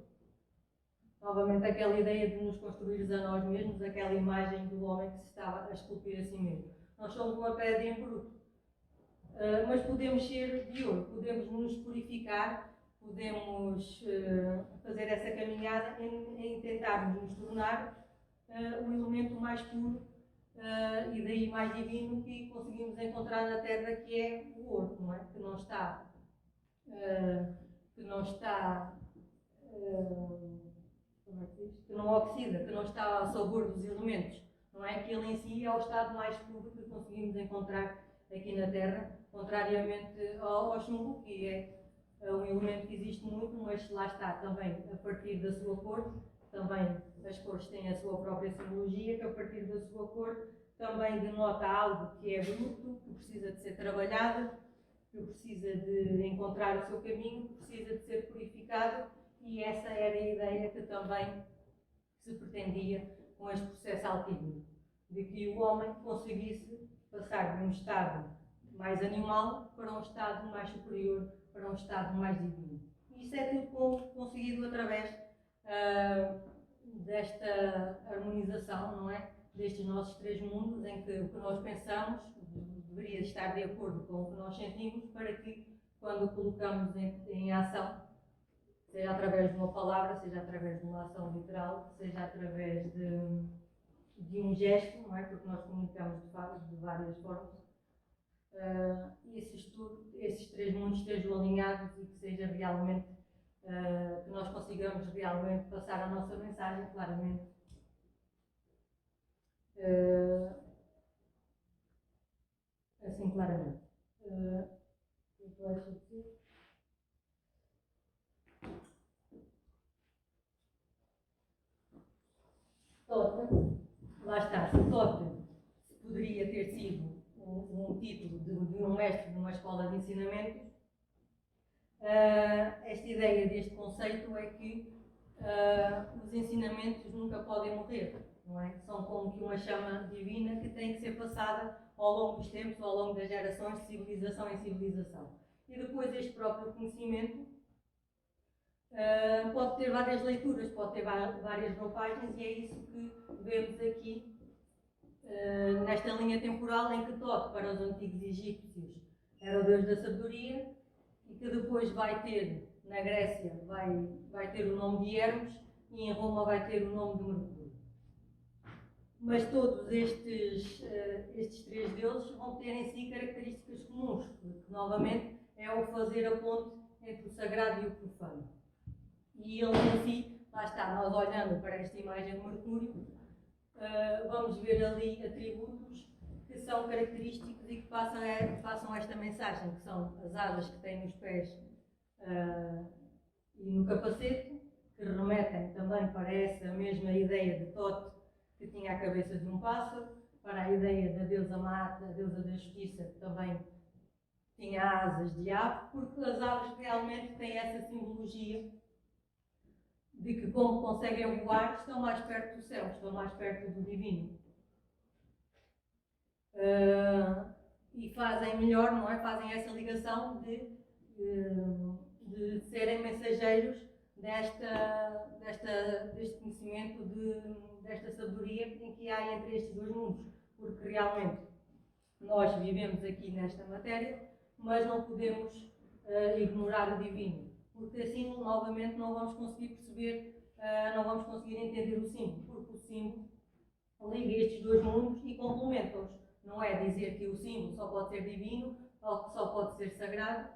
Novamente aquela ideia de nos construires a nós mesmos, aquela imagem do homem que se estava a esculpir a si mesmo. Nós somos uma pedra em bruto, mas podemos ser de ouro, podemos nos purificar, podemos fazer essa caminhada em tentarmos nos tornar o elemento mais puro e daí mais divino que conseguimos encontrar na Terra, que é o ouro, não é? Que não está que não oxida, que não está ao sabor dos elementos, não é? Que ele em si é o estado mais puro que conseguimos encontrar aqui na Terra, contrariamente ao chumbo, que é um elemento que existe muito, mas lá está também a partir da sua cor. Também as cores têm a sua própria simbologia, que a partir da sua cor também denota algo que é bruto, que precisa de ser trabalhado, que precisa de encontrar o seu caminho, que precisa de ser purificado, e essa era a ideia que também se pretendia com este processo alquímico, de que o homem conseguisse passar de um estado mais animal para um estado mais superior, para um estado mais divino. E isso é tudo conseguido através desta harmonização, não é? Destes nossos três mundos, em que o que nós pensamos deveria estar de acordo com o que nós sentimos, para que, quando o colocamos em ação, seja através de uma palavra, seja através de uma ação literal, seja através de um gesto, não é? Porque nós comunicamos de várias formas, esses três mundos estejam alinhados e que seja realmente, que nós consigamos realmente passar a nossa mensagem claramente. Assim, claramente. Tota, lá está, se Tota poderia ter sido um título de um mestre de uma escola de ensinamentos, esta ideia deste conceito é que os ensinamentos nunca podem morrer, não é? São como que uma chama divina que tem que ser passada ao longo dos tempos, ao longo das gerações, de civilização em civilização. E depois este próprio conhecimento pode ter várias leituras, pode ter várias roupagens, e é isso que vemos aqui nesta linha temporal, em que Tot, para os antigos egípcios, era o deus da sabedoria, e que depois vai ter, na Grécia, vai ter o nome de Hermes, e em Roma vai ter o nome de Mercúrio. Mas todos estes três deuses vão ter em si características comuns, porque, novamente, é o fazer a ponte entre o sagrado e o profano. E ele em si, lá está, nós olhando para esta imagem de Mercúrio, vamos ver ali atributos que são característicos e que passam esta mensagem, que são as asas que tem nos pés e no capacete, que remetem também para essa mesma ideia de Tot, que tinha a cabeça de um pássaro, para a ideia da deusa Maat, a deusa da justiça, que também tinha asas de ave, porque as aves realmente têm essa simbologia de que, como conseguem voar, estão mais perto do céu, estão mais perto do divino. E fazem melhor, não é? Fazem essa ligação de serem mensageiros deste conhecimento, desta sabedoria em que há entre estes dois mundos, porque realmente nós vivemos aqui nesta matéria, mas não podemos ignorar o divino, porque assim novamente não vamos conseguir perceber, não vamos conseguir entender o símbolo, porque o símbolo liga estes dois mundos e complementa-os. Não é dizer que o símbolo só pode ser divino, ou que só pode ser sagrado,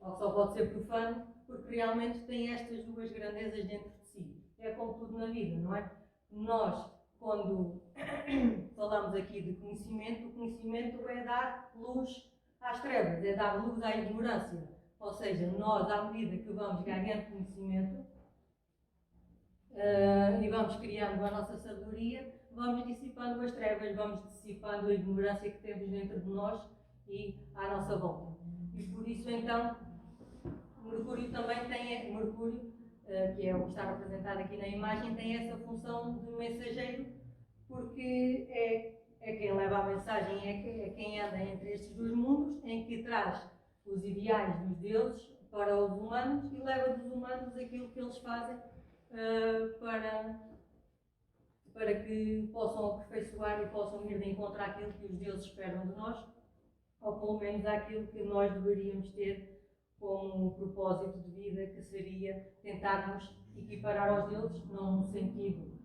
ou que só pode ser profano, porque realmente tem estas duas grandezas dentro de si. É como tudo na vida, não é? Nós, quando falamos aqui de conhecimento, o conhecimento é dar luz às trevas, é dar luz à ignorância. Ou seja, nós, à medida que vamos ganhando conhecimento e vamos criando a nossa sabedoria, vamos dissipando as trevas, vamos dissipando a ignorância que temos dentro de nós e à nossa volta. E por isso, então, Mercúrio também tem, que é o que está representado aqui na imagem, tem essa função de mensageiro, porque é quem leva a mensagem, é quem anda entre estes dois mundos, em que traz os ideais dos deuses para os humanos e leva dos humanos aquilo que eles fazem para que possam aperfeiçoar e possam ir de encontro àquilo que os deuses esperam de nós, ou pelo menos àquilo que nós deveríamos ter como propósito de vida, que seria tentarmos equiparar aos deuses, não no sentido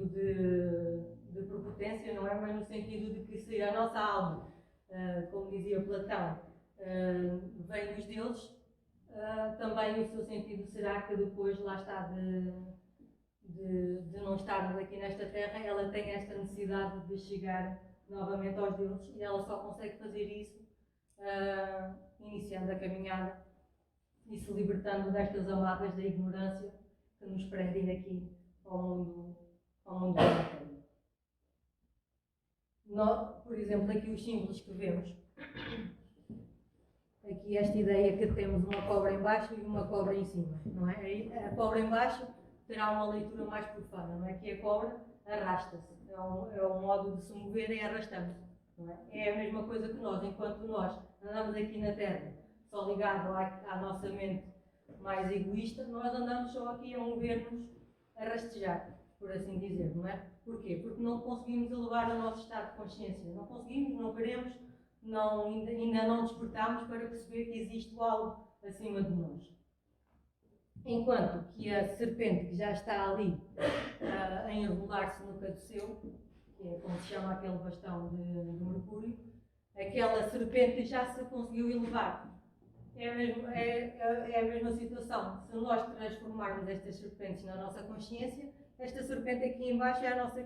de prepotência, não é? Mas no sentido de que se a nossa alma, como dizia Platão, vem dos deuses, também o seu sentido será que depois, lá está, de não estarmos aqui nesta terra, ela tem esta necessidade de chegar novamente aos deuses, e ela só consegue fazer isso iniciando a caminhada e se libertando destas amarras da ignorância que nos prendem aqui ao mundo material. Por exemplo, aqui os símbolos que vemos, aqui esta ideia que temos uma cobra em baixo e uma cobra em cima, não é? A cobra em baixo terá uma leitura mais profana, não é? Que a cobra arrasta-se, é um modo de se mover e arrastamos. É a mesma coisa que nós, enquanto nós andamos aqui na Terra só ligado à nossa mente mais egoísta, nós andamos só aqui a mover-nos, a rastejar, por assim dizer, não é? Porquê? Porque não conseguimos elevar o nosso estado de consciência, não conseguimos, não queremos, ainda não despertamos para perceber que existe algo acima de nós. Enquanto que a serpente que já está ali a enrolar-se no caduceu, que é como se chama aquele bastão de Mercúrio, aquela serpente já se conseguiu elevar. É a mesma situação. Se nós transformarmos estas serpentes na nossa consciência, esta serpente aqui embaixo é a nossa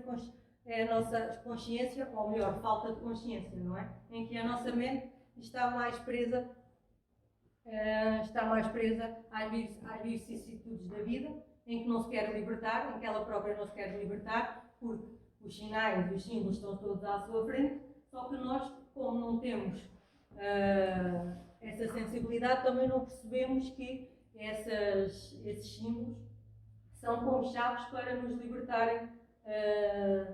consciência, ou melhor, falta de consciência, não é? Em que a nossa mente está mais presa às vicissitudes da vida, em que não se quer libertar, em que ela própria não se quer libertar, porque os sinais, os símbolos estão todos à sua frente, só que nós, como não temos essa sensibilidade, também não percebemos que esses símbolos são como chaves para nos libertarem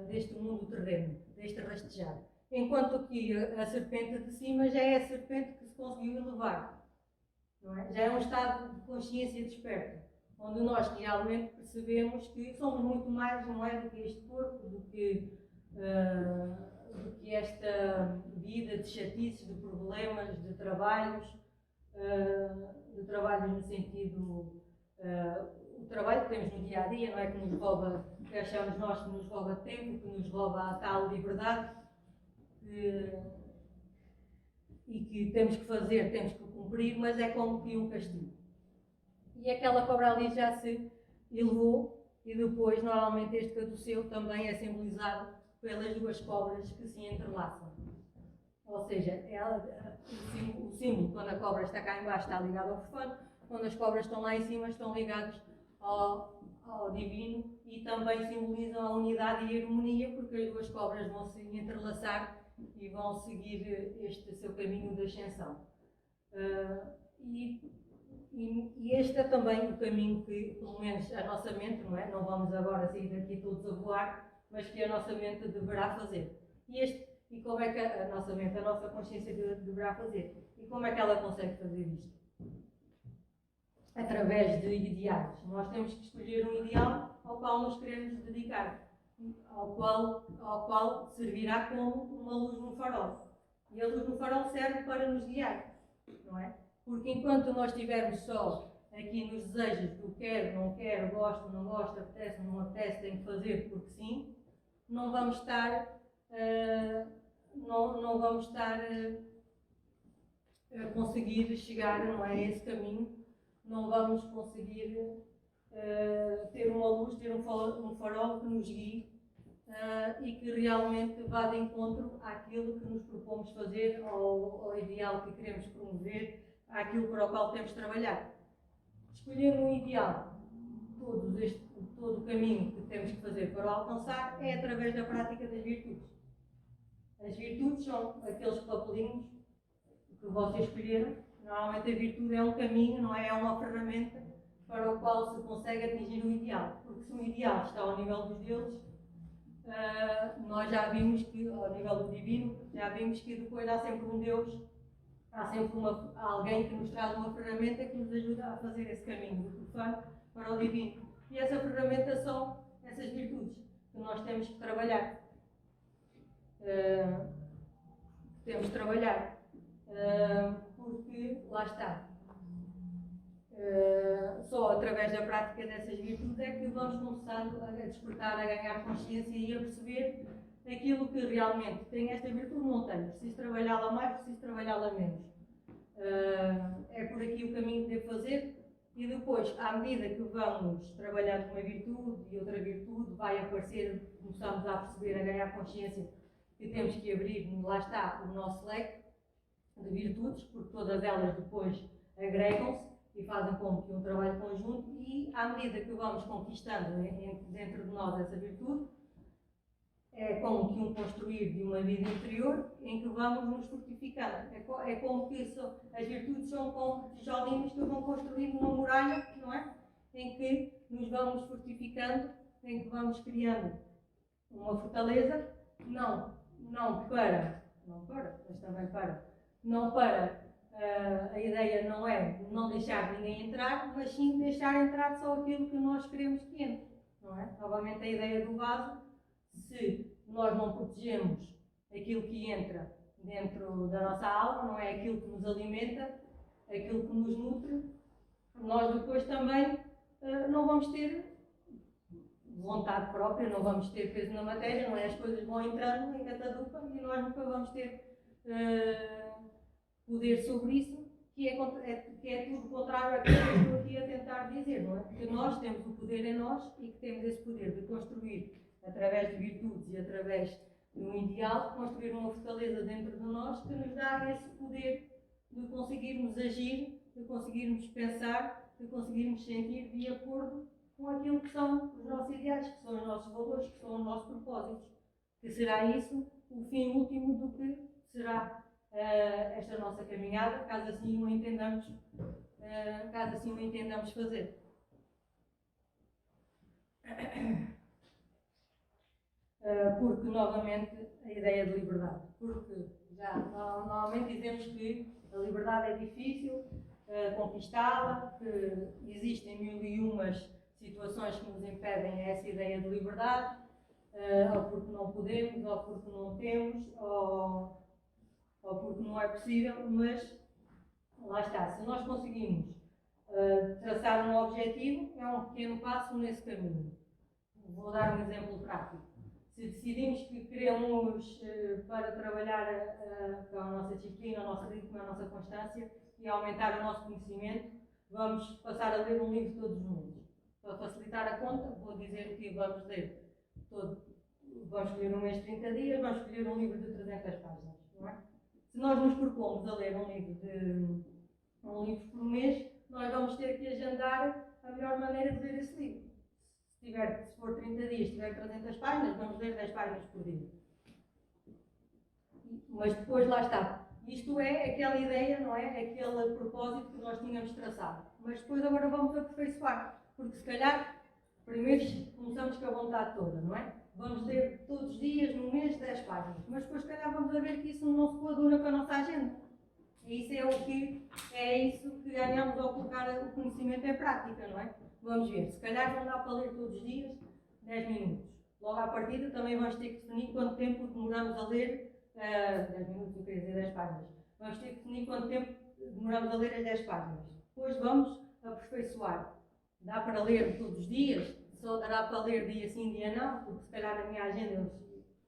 deste mundo terreno, deste rastejar. Enquanto que a serpente de cima já é a serpente que se conseguiu elevar, não é? Já é um estado de consciência desperta, onde nós realmente percebemos que somos muito mais, não é, do que este corpo, do que esta vida de chatices, de problemas, de trabalhos no sentido o trabalho que temos no dia a dia, não é, que nos rouba, que achamos nós que nos rouba tempo, que nos rouba a tal liberdade e que temos que fazer, temos que cumprir, mas é como que um castigo. E aquela cobra ali já se elevou, e depois normalmente este caduceu também é simbolizado pelas duas cobras que se entrelaçam. Ou seja, o símbolo, quando a cobra está cá em baixo, está ligado ao profano, quando as cobras estão lá em cima, estão ligadas ao divino, e também simbolizam a unidade e a harmonia, porque as duas cobras vão se entrelaçar e vão seguir este seu caminho de ascensão. E este é também o caminho que, pelo menos, a nossa mente, não é? Não vamos agora sair daqui todos a voar, mas que a nossa mente deverá fazer. E como é que a nossa mente, a nossa consciência deverá fazer? E como é que ela consegue fazer isto? Através de ideais. Nós temos que escolher um ideal ao qual nos queremos dedicar, ao qual servirá como uma luz no farol. E a luz no farol serve para nos guiar, não é? Porque enquanto nós estivermos só a aqui nos desejos do quero, não quero, gosto, não gosto, apetece, não apetece, tenho que fazer porque sim, não vamos estar, não vamos estar a conseguir chegar, não é, a esse caminho, não vamos conseguir ter uma luz, ter um farol que nos guie e que realmente vá de encontro àquilo que nos propomos fazer, ao ideal que queremos promover, àquilo para o qual temos de trabalhar. Escolher um ideal, todo o caminho que temos que fazer para o alcançar é através da prática das virtudes. As virtudes são aqueles papelinhos que vocês escolheram. Normalmente a virtude é um caminho, não é? É uma ferramenta para o qual se consegue atingir o ideal. Porque se o ideal está ao nível dos deuses, nós já vimos que, ao nível do divino, já vimos que depois há sempre um Deus, há sempre alguém que nos traz uma ferramenta que nos ajuda a fazer esse caminho do profano para o divino. E essa ferramenta são essas virtudes que nós temos que trabalhar. Porque, lá está, só através da prática dessas virtudes é que vamos começando a despertar, a ganhar consciência e a perceber aquilo que realmente tem esta virtude, não tenho, preciso trabalhá-la mais, preciso trabalhá-la menos. É por aqui o caminho que devo fazer e depois, à medida que vamos trabalhando uma virtude e outra virtude, vai aparecer, começamos a perceber, a ganhar consciência que temos que abrir, lá está, o nosso leque de virtudes, porque todas elas depois agregam-se e fazem como que um trabalho conjunto e, à medida que vamos conquistando dentro de nós essa virtude, é como que um construir de uma vida interior em que vamos nos fortificando. É como que as virtudes são como tijolinhos que vão construindo uma muralha, não é? Em que nos vamos fortificando, em que vamos criando uma fortaleza, não para, a ideia não é não deixar ninguém entrar, mas sim deixar entrar só aquilo que nós queremos que entre, não é? Novamente a ideia do vaso, se nós não protegemos aquilo que entra dentro da nossa alma, não é? Aquilo que nos alimenta, aquilo que nos nutre, nós depois também não vamos ter vontade própria, não vamos ter peso na matéria, não é? As coisas vão entrando em catadupa e nós nunca vamos ter poder sobre isso, que é tudo o contrário àquilo que eu estou aqui a tentar dizer, não é? Que nós temos o poder em nós e que temos esse poder de construir, através de virtudes e através de um ideal, construir uma fortaleza dentro de nós que nos dá esse poder de conseguirmos agir, de conseguirmos pensar, de conseguirmos sentir de acordo com aquilo que são os nossos ideais, que são os nossos valores, que são os nossos propósitos. Que será isso o fim último do que será esta nossa caminhada, caso assim o entendamos fazer. Porque, novamente, a ideia de liberdade. Porque já normalmente dizemos que a liberdade é difícil conquistá-la, que existem mil e umas situações que nos impedem essa ideia de liberdade, ou porque não podemos, ou porque não temos, ou porque não é possível, mas lá está, se nós conseguimos traçar um objetivo, é um pequeno passo nesse caminho. Vou dar um exemplo prático. Se decidimos que queremos, para trabalhar com a nossa disciplina, o nosso ritmo, a nossa constância e aumentar o nosso conhecimento, vamos passar a ler um livro todos os meses. Para facilitar a conta, vou dizer que vamos ler vamos escolher um mês de 30 dias, vamos escolher um livro de 300 páginas, não é? Se nós nos propomos a ler um livro por mês, nós vamos ter que agendar a melhor maneira de ler esse livro. Se for 30 dias, tiver 300 páginas, vamos ler 10 páginas por dia. Mas depois, lá está. Isto é aquela ideia, não é? Aquele propósito que nós tínhamos traçado. Mas depois agora vamos aperfeiçoar. Porque se calhar, primeiro começamos com a vontade toda, não é? Vamos ler todos os dias, no mês, 10 páginas. Mas depois, se calhar, vamos a ver que isso não se coaduna com a nossa agenda. E isso é isso que ganhamos ao colocar o conhecimento em prática, não é? Vamos ver, se calhar não dá para ler todos os dias 10 minutos. Logo à partida também vamos ter que definir quanto tempo demoramos a ler 10 minutos, eu queria dizer 10 páginas. Vamos ter que definir quanto tempo demoramos a ler as 10 páginas. Depois vamos aperfeiçoar. Dá para ler todos os dias, só dará para ler dia sim, dia não, porque se calhar na minha agenda eu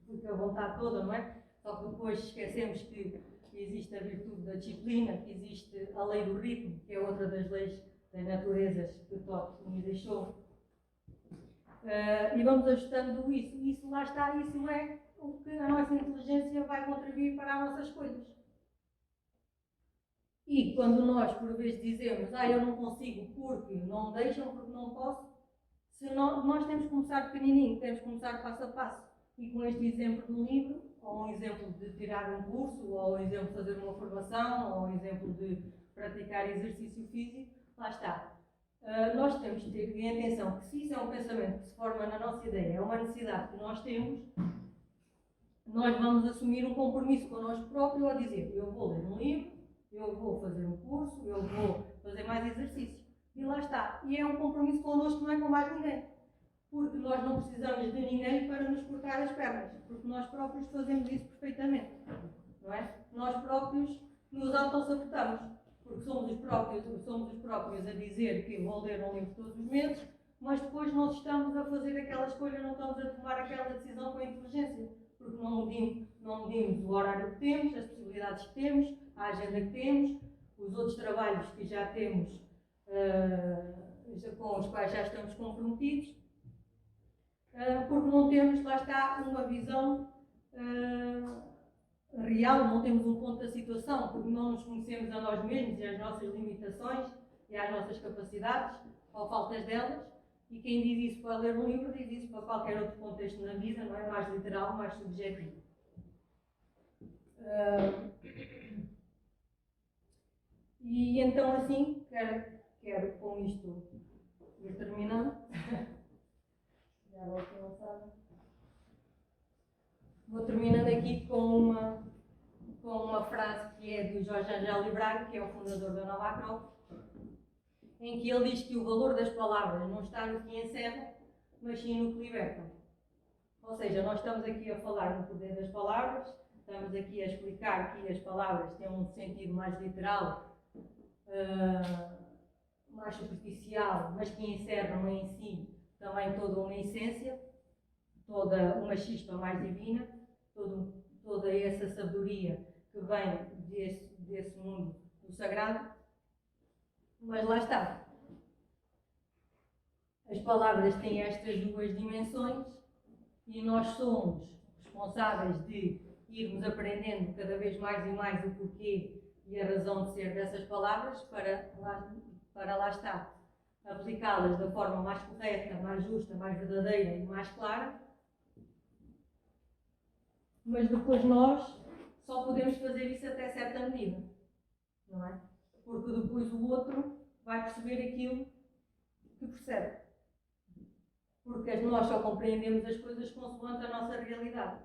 fico à vontade toda, não é? Só que depois esquecemos que existe a virtude da disciplina, que existe a lei do ritmo, que é outra das leis das naturezas que o Toque nos deixou. E vamos ajustando isso. Isso lá está, isso é o que a nossa inteligência vai contribuir para as nossas coisas. E quando nós, por vezes, dizemos, eu não consigo porque não me deixam, porque não posso, nós temos que começar pequenininho, temos que começar passo a passo. E com este exemplo do livro, ou um exemplo de tirar um curso, ou um exemplo de fazer uma formação, ou um exemplo de praticar exercício físico, lá está. Nós temos que ter em atenção que se isso é um pensamento que se forma na nossa ideia, é uma necessidade que nós temos, nós vamos assumir um compromisso connosco próprio a dizer, eu vou ler um livro, eu vou fazer um curso, eu vou fazer mais exercício. E lá está. E é um compromisso connosco, não é com mais ninguém. Porque nós não precisamos de ninguém para nos cortar as pernas. Porque nós próprios fazemos isso perfeitamente. Não é? Nós próprios nos autossabotamos. Porque somos os próprios a dizer que vou ler um livro todos os meses, mas depois não estamos a fazer aquela escolha, não estamos a tomar aquela decisão com a inteligência. Porque não medimos o horário que temos, as possibilidades que temos, a agenda que temos, os outros trabalhos que já temos, com os quais já estamos comprometidos, porque não temos, lá está, uma visão real, não temos um ponto da situação, porque não nos conhecemos a nós mesmos e as nossas limitações e as nossas capacidades, ou faltas delas, e quem diz isso para ler um livro, diz isso para qualquer outro contexto na vida, não é? Mais literal, mais subjetivo. E então assim, quero com isto ir terminando. Já vou aqui lançada. Vou terminando aqui com uma frase que é do Jorge Angeli Braga, que é o fundador da Nova Acrópole, em que ele diz que o valor das palavras não está no que encerra, mas sim no que liberta. Ou seja, nós estamos aqui a falar no poder das palavras, estamos aqui a explicar que as palavras têm um sentido mais literal, mais superficial, mas que encerram em si também toda uma essência, toda uma chispa mais divina, toda essa sabedoria que vem desse mundo do sagrado. Mas lá está. As palavras têm estas duas dimensões e nós somos responsáveis de irmos aprendendo cada vez mais e mais o porquê e a razão de ser dessas palavras para lá estar, aplicá-las da forma mais correta, mais justa, mais verdadeira e mais clara. Mas depois nós só podemos fazer isso até certa medida, não é? Porque depois o outro vai perceber aquilo que percebe. Porque nós só compreendemos as coisas consoante a nossa realidade.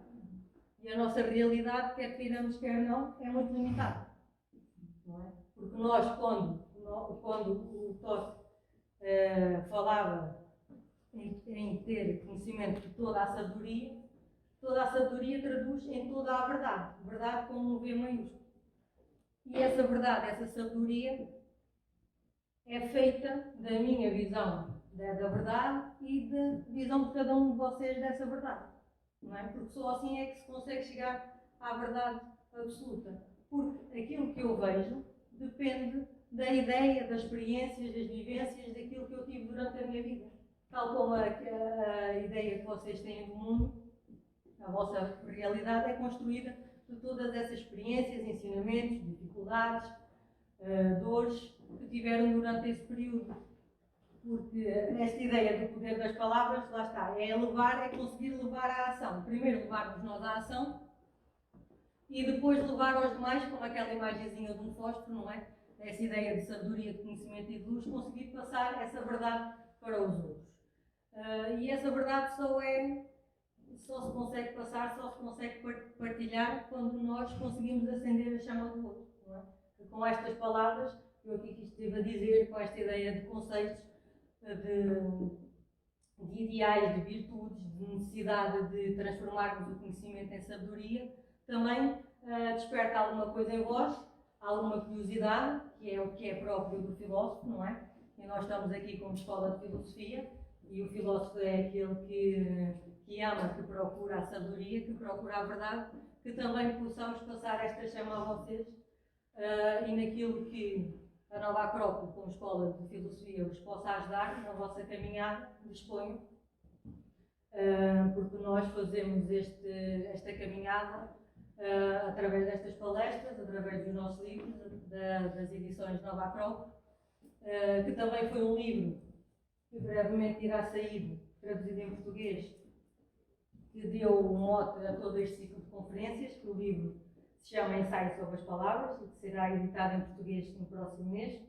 E a nossa realidade, quer queiramos, quer não, é muito limitada. Não é? Porque nós, quando o Toque falava em ter conhecimento de toda a sabedoria traduz em toda a verdade. Verdade com um V maiúsculo. E essa verdade, essa sabedoria, é feita da minha visão da verdade e da visão de cada um de vocês dessa verdade. Não é? Porque só assim é que se consegue chegar à verdade absoluta. Porque aquilo que eu vejo depende da ideia, das experiências, das vivências, daquilo que eu tive durante a minha vida. Tal como a ideia que vocês têm do mundo, a vossa realidade é construída de todas essas experiências, ensinamentos, dificuldades, dores que tiveram durante esse período. Porque esta ideia do poder das palavras, lá está, é conseguir levar à ação. Primeiro levar-nos nós à ação e depois levar aos demais, como aquela imagenzinha de um fósforo, não é? Essa ideia de sabedoria, de conhecimento e de luz, conseguir passar essa verdade para os outros. E essa verdade só se consegue passar, só se consegue partilhar quando nós conseguimos acender a chama do outro, não é? E com estas palavras, eu aqui estive a dizer, com esta ideia de conceitos, de ideais, de virtudes, de necessidade de transformarmos o conhecimento em sabedoria, também desperta alguma coisa em vós, alguma curiosidade, que é o que é próprio do filósofo, não é? e nós estamos aqui como escola de filosofia, e o filósofo é aquele que ama, que procura a sabedoria, que procura a verdade, que também possamos passar esta chama a vocês, e naquilo que a Nova Acrópole, como escola de filosofia, vos possa ajudar na vossa caminhada, disponham, porque nós fazemos esta caminhada através destas palestras, através dos nossos livros, das edições Nova Acrópole, que também foi um livro que brevemente irá sair, traduzido em português, que deu um mote a todo este ciclo de conferências, que o livro se chama Ensaio sobre as Palavras e que será editado em português no próximo mês,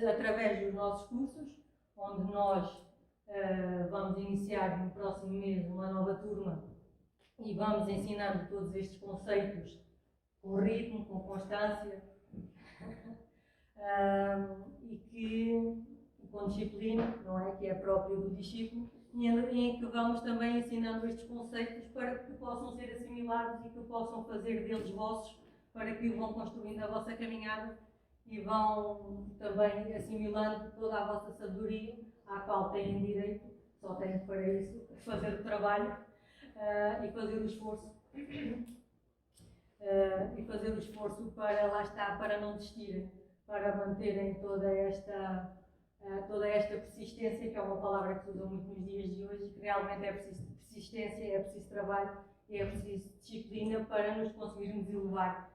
através dos nossos cursos, onde nós vamos iniciar no próximo mês uma nova turma e vamos ensinando todos estes conceitos com ritmo, com constância e com disciplina, não é? Que é próprio do discípulo, e em que vamos também ensinando estes conceitos para que possam ser assimilados e que possam fazer deles vossos, para que vão construindo a vossa caminhada e vão também assimilando toda a vossa sabedoria, à qual têm direito, só têm para isso fazer o trabalho e fazer o esforço. E fazer o esforço para, lá está, para não desistirem, para manterem toda esta persistência, que é uma palavra que se usa muito nos dias de hoje, que realmente é preciso persistência, é preciso trabalho e é preciso disciplina para nos conseguirmos elevar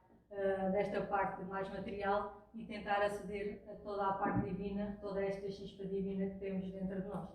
desta parte mais material e tentar aceder a toda a parte divina, toda esta chispa divina que temos dentro de nós.